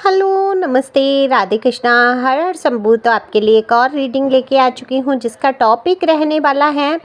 Hello, नमस्ते, राधे कृष्णा, हर हर शंभू। तो आपके लिए एक और रीडिंग लेके आ चुकी हूँ जिसका टॉपिक रहने वाला है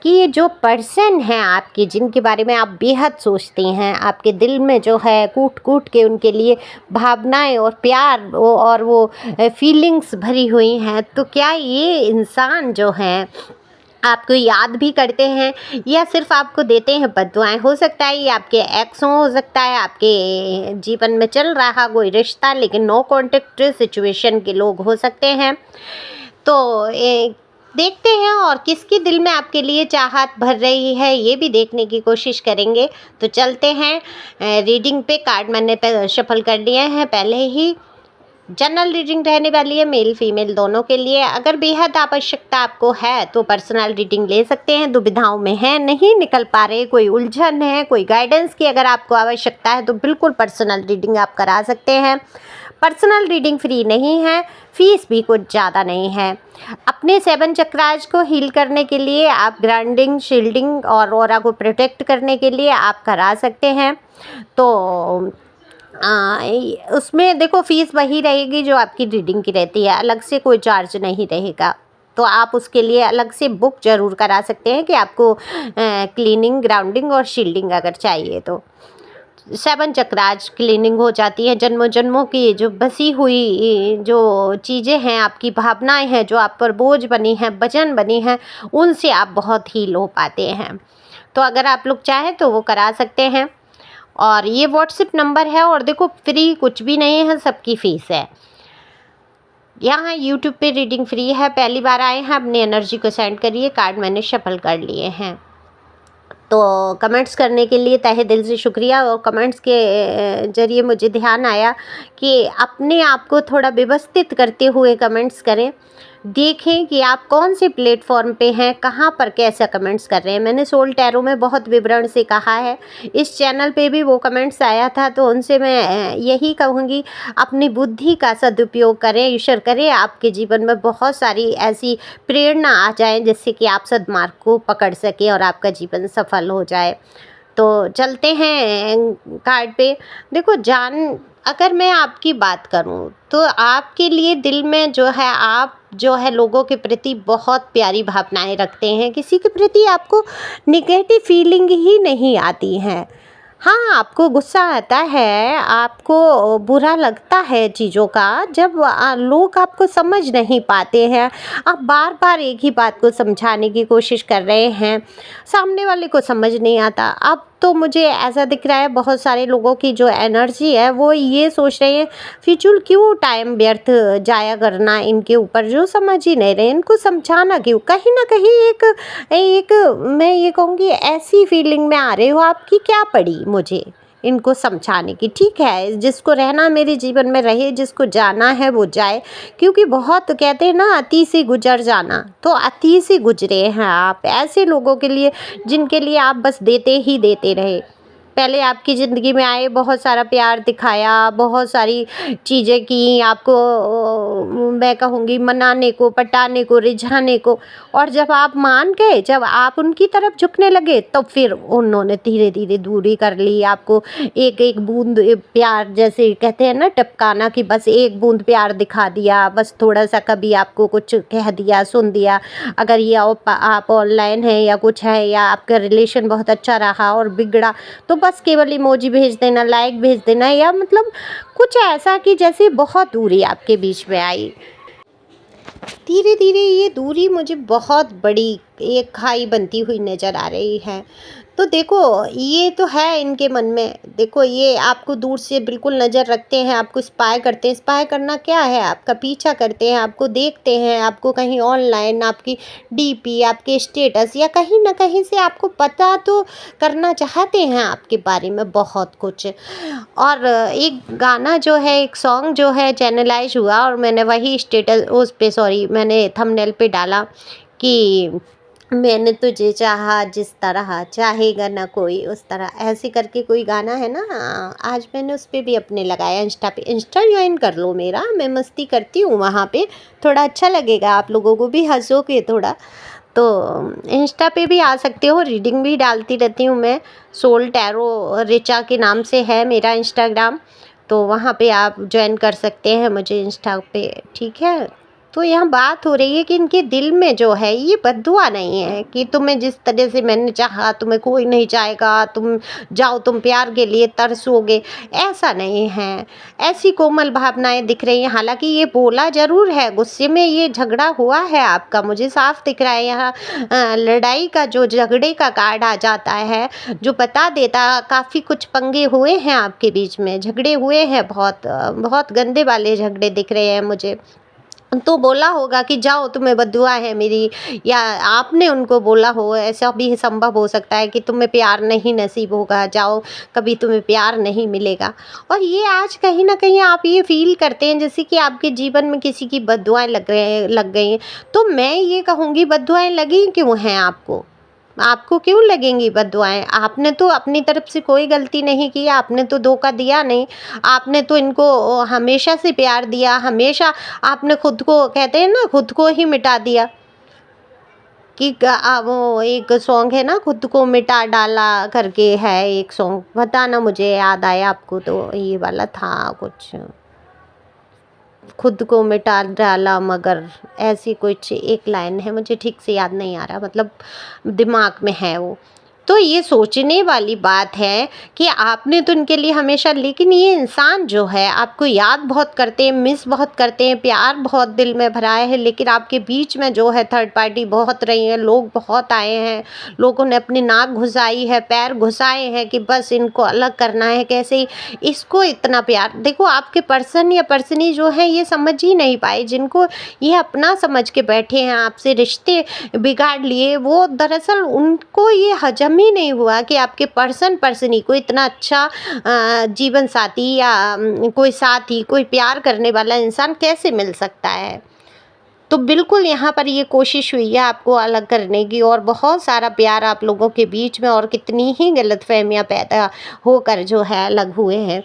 कि ये जो पर्सन हैं आपके, जिनके बारे में आप बेहद सोचते हैं, आपके दिल में जो है कूट कूट के उनके लिए भावनाएं और प्यार और वो फीलिंग्स भरी हुई हैं, तो क्या ये इंसान जो हैं आपको याद भी करते हैं या सिर्फ आपको देते हैं बद्दुआएं? हो सकता है ये आपके एक्स हो सकता है आपके जीवन में चल रहा कोई रिश्ता, लेकिन नो कॉन्टेक्ट सिचुएशन के लोग हो सकते हैं। तो देखते हैं और किसके दिल में आपके लिए चाहत भर रही है ये भी देखने की कोशिश करेंगे। तो चलते हैं रीडिंग पे। कार्ड मैंने शफल कर लिए हैं पहले ही। जनरल रीडिंग रहने वाली है, मेल फीमेल दोनों के लिए। अगर बेहद आवश्यकता आपको है तो पर्सनल रीडिंग ले सकते हैं। दुविधाओं में है, नहीं निकल पा रहे, कोई उलझन है, कोई गाइडेंस की अगर आपको आवश्यकता है तो बिल्कुल पर्सनल रीडिंग आप करा सकते हैं। पर्सनल रीडिंग फ्री नहीं है, फीस भी कुछ ज़्यादा नहीं है। अपने 7 चक्रास को हील करने के लिए आप ग्राउंडिंग, शील्डिंग और ऑरा को प्रोटेक्ट करने के लिए आप करा सकते हैं। तो उसमें देखो फीस वही रहेगी जो आपकी रीडिंग की रहती है, अलग से कोई चार्ज नहीं रहेगा। तो आप उसके लिए अलग से बुक ज़रूर करा सकते हैं कि आपको क्लीनिंग, ग्राउंडिंग और शील्डिंग अगर चाहिए तो 7 चक्रास क्लीनिंग हो जाती है। जन्मों जन्मों की जो बसी हुई जो चीज़ें हैं, आपकी भावनाएं हैं जो आप पर बोझ बनी हैं, वजन बनी हैं, उनसे आप बहुत हील हो पाते हैं। तो अगर आप लोग चाहें तो वो करा सकते हैं। और ये व्हाट्सएप नंबर है और देखो फ्री कुछ भी नहीं है, सबकी फ़ीस है। यहाँ यूट्यूब पे रीडिंग फ्री है। पहली बार आए हैं, अपनी एनर्जी को सेंड करिए। कार्ड मैंने शफल कर लिए हैं। तो कमेंट्स करने के लिए तहे दिल से शुक्रिया। और कमेंट्स के ज़रिए मुझे ध्यान आया कि अपने आप को थोड़ा व्यवस्थित करते हुए कमेंट्स करें। देखें कि आप कौन से प्लेटफॉर्म पे हैं, कहाँ पर कैसा कमेंट्स कर रहे हैं। मैंने सोल टैरो में बहुत विवरण से कहा है, इस चैनल पे भी वो कमेंट्स आया था। तो उनसे मैं यही कहूँगी, अपनी बुद्धि का सदुपयोग करें, ईश्वर करे आपके जीवन में बहुत सारी ऐसी प्रेरणा आ जाए जिससे कि आप सद्मार्ग को पकड़ सकें और आपका जीवन सफल हो जाए। तो चलते हैं कार्ड पे। देखो अगर मैं आपकी बात करूं तो आपके लिए दिल में जो है, आप जो है लोगों के प्रति बहुत प्यारी भावनाएं रखते हैं। किसी के प्रति आपको निगेटिव फीलिंग ही नहीं आती हैं। हाँ, आपको गुस्सा आता है, आपको बुरा लगता है चीज़ों का जब लोग आपको समझ नहीं पाते हैं। आप बार बार एक ही बात को समझाने की कोशिश कर रहे हैं, सामने वाले को समझ नहीं आता। अब तो मुझे ऐसा दिख रहा है बहुत सारे लोगों की जो एनर्जी है वो ये सोच रहे हैं, फिजूल क्यों टाइम व्यर्थ जाया करना इनके ऊपर, जो समझ ही नहीं रहे, इनको समझाना क्यों। कहीं ना कहीं एक एक मैं ये कहूँगी ऐसी फीलिंग में आ रहे हो आपकी, क्या पड़ी मुझे इनको समझाने की। ठीक है, जिसको रहना मेरे जीवन में रहे, जिसको जाना है वो जाए, क्योंकि बहुत कहते हैं ना अति से गुजर जाना, तो अति से गुजरे हैं आप ऐसे लोगों के लिए जिनके लिए आप बस देते ही देते रहे। पहले आपकी ज़िंदगी में आए, बहुत सारा प्यार दिखाया, बहुत सारी चीज़ें की आपको, मैं कहूँगी मनाने को, पटाने को, रिझाने को। और जब आप मान गए, जब आप उनकी तरफ झुकने लगे, तो फिर उन्होंने धीरे धीरे दूरी कर ली। आपको एक एक बूंद प्यार, जैसे कहते हैं ना टपकाना, कि बस एक बूंद प्यार दिखा दिया, बस थोड़ा सा कभी आपको कुछ कह दिया, सुन दिया। अगर ये आप ऑनलाइन है या कुछ है, या आपका रिलेशन बहुत अच्छा रहा और बिगड़ा, तो बस केवल इमोजी भेज देना, लाइक भेज देना, या मतलब कुछ ऐसा कि जैसे बहुत दूरी आपके बीच में आई। धीरे धीरे ये दूरी मुझे बहुत बड़ी एक खाई बनती हुई नज़र आ रही है। तो देखो ये तो है इनके मन में। देखो ये आपको दूर से बिल्कुल नज़र रखते हैं, आपको स्पाई करते हैं। स्पाई करना क्या है, आपका पीछा करते हैं, आपको देखते हैं, आपको कहीं ऑनलाइन, आपकी डीपी, आपके स्टेटस, या कहीं ना कहीं से आपको पता तो करना चाहते हैं आपके बारे में बहुत कुछ। और एक गाना जो है, एक सॉन्ग जो है चैनलाइज हुआ, और मैंने वही स्टेटस उस पे, सॉरी, मैंने थंबनेल पे डाला कि मैंने तुझे चाहा जिस तरह चाहेगा ना कोई उस तरह, ऐसे करके कोई गाना है ना। आज मैंने उस पे भी अपने लगाया इंस्टा पे। इंस्टा ज्वाइन कर लो मेरा, मैं मस्ती करती हूँ वहाँ पे, थोड़ा अच्छा लगेगा, आप लोगों को भी हंसोगे थोड़ा। तो इंस्टा पे भी आ सकते हो, रीडिंग भी डालती रहती हूँ मैं। सोल टैरो रिचा के नाम से है मेरा इंस्टाग्राम। तो वहाँ पे आप जॉइन कर सकते हैं मुझे इंस्टा पे, ठीक है। तो यहाँ बात हो रही है कि इनके दिल में जो है ये बद्दुआ नहीं है कि तुम्हें जिस तरह से मैंने चाहा तुम्हें कोई नहीं चाहेगा, तुम जाओ तुम प्यार के लिए तरसोगे, ऐसा नहीं है। ऐसी कोमल भावनाएं दिख रही हैं। हालांकि ये बोला ज़रूर है, गुस्से में ये झगड़ा हुआ है आपका, मुझे साफ दिख रहा है यहाँ। लड़ाई का जो झगड़े का कार्ड आ जाता है जो बता देता काफ़ी कुछ पंगे हुए हैं आपके बीच में, झगड़े हुए हैं, बहुत गंदे वाले झगड़े दिख रहे हैं मुझे। तो बोला होगा कि जाओ तुम्हें बद्दुआ है मेरी, या आपने उनको बोला हो, ऐसा भी संभव हो सकता है कि तुम्हें प्यार नहीं नसीब होगा, जाओ कभी तुम्हें प्यार नहीं मिलेगा। और ये आज कहीं ना कहीं आप ये फील करते हैं जैसे कि आपके जीवन में किसी की बद्दुआएं लग गई हैं। तो मैं ये कहूँगी बद्दुआएं लगी क्यों हैं आपको, आपको क्यों लगेंगी बद्दुआएं? आपने तो अपनी तरफ से कोई गलती नहीं की, आपने तो धोखा दिया नहीं, आपने तो इनको हमेशा से प्यार दिया, हमेशा आपने खुद को, कहते हैं ना, खुद को ही मिटा दिया कि वो एक सॉन्ग है ना, खुद को मिटा डाला करके है एक सॉन्ग, बताना मुझे याद आया आपको, तो ये वाला था कुछ, खुद को मिटा डाला मगर, ऐसी कुछ एक लाइन है, मुझे ठीक से याद नहीं आ रहा, मतलब दिमाग में है वो। तो ये सोचने वाली बात है कि आपने तो इनके लिए हमेशा, लेकिन ये इंसान जो है आपको याद बहुत करते हैं, मिस बहुत करते हैं, प्यार बहुत दिल में भराया है, लेकिन आपके बीच में जो है थर्ड पार्टी बहुत रही है, लोग बहुत आए हैं, लोगों ने अपनी नाक घुसाई है, पैर घुसाए हैं कि बस इनको अलग करना है, कैसे इसको इतना प्यार। देखो आपके पर्सन या पर्सनी जो है ये समझ ही नहीं पाए, जिनको ये अपना समझ के बैठे हैं, आपसे रिश्ते बिगाड़ लिए, वो दरअसल उनको ये हजम ही नहीं हुआ कि आपके पर्सनी को इतना अच्छा जीवन साथी या कोई साथी, कोई प्यार करने वाला इंसान कैसे मिल सकता है। तो बिल्कुल यहाँ पर ये कोशिश हुई है आपको अलग करने की, और बहुत सारा प्यार आप लोगों के बीच में, और कितनी ही गलतफहमियां पैदा होकर जो है अलग हुए हैं।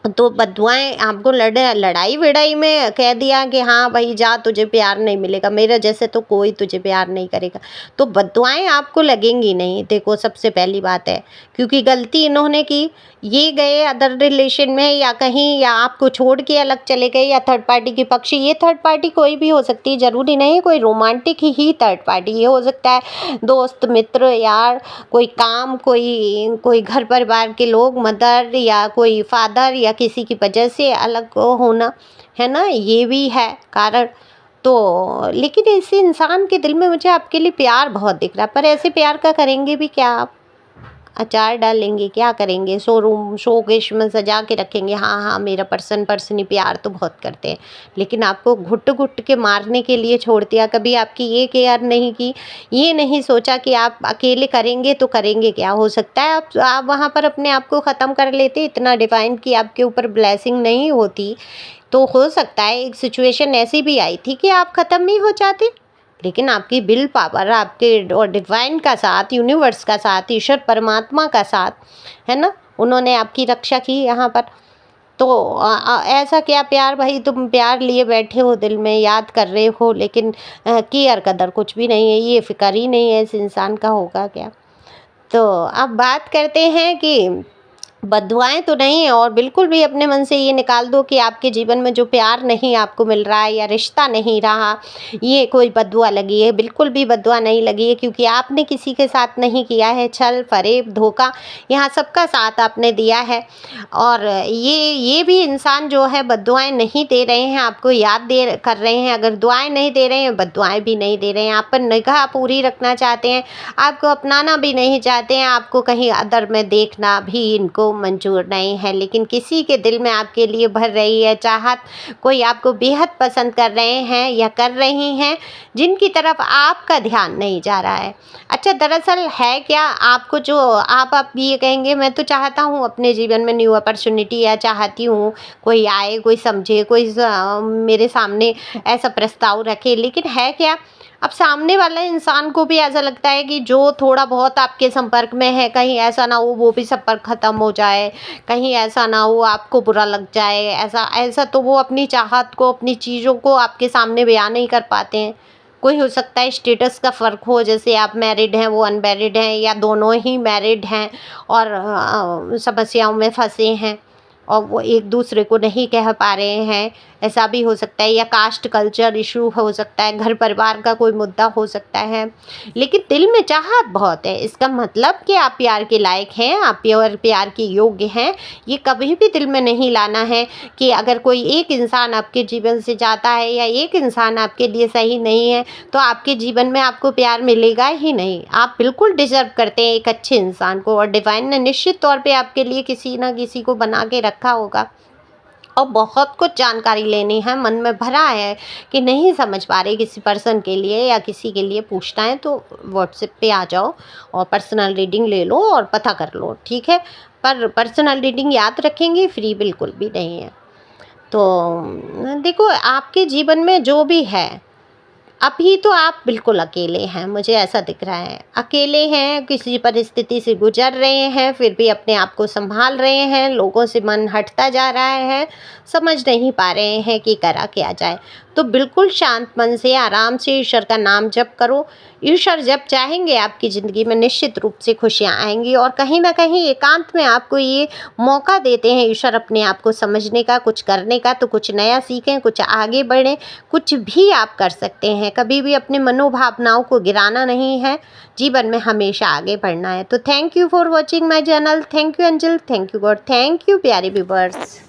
तो बद्दुआएँ आपको लड़ाई-वड़ाई में कह दिया कि हाँ भाई जा, तुझे प्यार नहीं मिलेगा, मेरे जैसे तो कोई तुझे प्यार नहीं करेगा, तो बद्दुआएँ आपको लगेंगी नहीं। देखो सबसे पहली बात है, क्योंकि गलती इन्होंने की, ये गए अदर रिलेशन में या कहीं, या आपको छोड़ के अलग चले गए, या थर्ड पार्टी के पक्षी, ये थर्ड पार्टी कोई भी हो सकती है, ज़रूरी नहीं कोई रोमांटिक ही थर्ड पार्टी, ये हो सकता है दोस्त, मित्र, यार, कोई काम, कोई कोई घर परिवार के लोग, मदर या कोई फादर, या किसी की वजह से अलग होना, है ना, ये भी है कारण। तो लेकिन ऐसे इंसान के दिल में मुझे आपके लिए प्यार बहुत दिख रहा है, पर ऐसे प्यार का करेंगे भी क्या आप? अचार डालेंगे, क्या करेंगे? शोरूम शोकेश में सजा के रखेंगे, हाँ हाँ मेरा पर्सनी प्यार तो बहुत करते हैं, लेकिन आपको घुट घुट के मारने के लिए छोड़ दिया। कभी आपकी ये केयर नहीं की, ये नहीं सोचा कि आप अकेले करेंगे तो करेंगे क्या, हो सकता है आप वहाँ पर अपने आप को ख़त्म कर लेते, इतना डिवाइन की आपके ऊपर ब्लेसिंग नहीं होती, तो हो सकता है एक सिचुएशन ऐसी भी आई थी कि आप ख़त्म ही हो जाते। लेकिन आपकी विल पावर, आपके और डिवाइन का साथ, यूनिवर्स का साथ, ईश्वर परमात्मा का साथ, है ना, उन्होंने आपकी रक्षा की यहाँ पर। तो ऐसा क्या प्यार, भाई तुम प्यार लिए बैठे हो, दिल में याद कर रहे हो, लेकिन केयर कदर कुछ भी नहीं है, ये फिक्र ही नहीं है, इस इंसान का होगा क्या। तो अब बात करते हैं कि बददुआएँ तो नहीं है, और बिल्कुल भी अपने मन से ये निकाल दो कि आपके जीवन में जो प्यार नहीं आपको मिल रहा है, या रिश्ता नहीं रहा, ये कोई बददुआ लगी है, बिल्कुल भी बददुआ नहीं लगी है, क्योंकि आपने किसी के साथ नहीं किया है छल, फरेब, धोखा, यहाँ सबका साथ आपने दिया है। और ये भी इंसान जो है बददुआएँ नहीं दे रहे हैं, आपको याद दे कर रहे हैं, अगर दुआएँ नहीं दे रहे हैं, बददुआएँ भी नहीं दे रहे हैं, आप पर निगाह पूरी रखना चाहते हैं, आपको अपनाना भी नहीं चाहते हैं, आपको कहीं अदर में देखना भी इनको मंजूर नहीं है, लेकिन किसी के दिल में आपके लिए भर रही है चाहत, कोई आपको बेहद पसंद कर रहे हैं या कर रही हैं, जिनकी तरफ आपका ध्यान नहीं जा रहा है। अच्छा दरअसल है क्या, आपको जो आप ये कहेंगे मैं तो चाहता हूँ अपने जीवन में न्यू अपॉर्चुनिटी, या चाहती हूँ कोई आए, कोई समझे, कोई मेरे सामने ऐसा प्रस्ताव रखे, लेकिन है क्या, अब सामने वाला इंसान को भी ऐसा लगता है कि जो थोड़ा बहुत आपके संपर्क में है, कहीं ऐसा ना हो वो भी संपर्क ख़त्म हो जाए, कहीं ऐसा ना हो आपको बुरा लग जाए, ऐसा ऐसा तो वो अपनी चाहत को, अपनी चीज़ों को आपके सामने बयान नहीं कर पाते हैं। कोई हो सकता है स्टेटस का फ़र्क हो, जैसे आप मैरिड हैं, वो अनमैरिड हैं, या दोनों ही मैरिड हैं और समस्याओं में फंसे हैं। और वो एक दूसरे को नहीं कह पा रहे हैं, ऐसा भी हो सकता है, या कास्ट कल्चर इशू हो सकता है, घर परिवार का कोई मुद्दा हो सकता है। लेकिन दिल में चाहत बहुत है, इसका मतलब कि आप प्यार के लायक हैं, आप प्यार के योग्य हैं। ये कभी भी दिल में नहीं लाना है कि अगर कोई एक इंसान आपके जीवन से जाता है या एक इंसान आपके लिए सही नहीं है तो आपके जीवन में आपको प्यार मिलेगा ही नहीं। आप बिल्कुल डिजर्व करते हैं एक अच्छे इंसान को, और डिवाइन ने निश्चित तौर पे आपके लिए किसी ना किसी को बना के रखा होगा। और बहुत कुछ जानकारी लेनी है, मन में भरा है कि नहीं समझ पा रहे किसी पर्सन के लिए या किसी के लिए पूछना है, तो व्हाट्सएप पे आ जाओ और पर्सनल रीडिंग ले लो और पता कर लो, ठीक है। पर पर्सनल रीडिंग याद रखेंगे, फ्री बिल्कुल भी नहीं है। तो देखो, आपके जीवन में जो भी है, अभी तो आप बिल्कुल अकेले हैं, मुझे ऐसा दिख रहा है। अकेले हैं, किसी परिस्थिति से गुजर रहे हैं, फिर भी अपने आप को सँभाल रहे हैं, लोगों से मन हटता जा रहा है, समझ नहीं पा रहे हैं कि करा क्या जाए। तो बिल्कुल शांत मन से, आराम से ईश्वर का नाम जप करो। ईश्वर जब चाहेंगे आपकी ज़िंदगी में निश्चित रूप से खुशियाँ आएँगी, और कहीं न कहीं एकांत में आपको ये मौका देते हैं ईश्वर अपने आप को समझने का, कुछ करने का। तो कुछ नया सीखें, कुछ आगे बढ़ें, कुछ भी आप कर सकते हैं। कभी भी अपने मनोभावनाओं को गिराना नहीं है, जीवन में हमेशा आगे बढ़ना है। तो thank you for watching my channel. Thank you angel, thank you God, thank you प्यारे व्यूअर्स।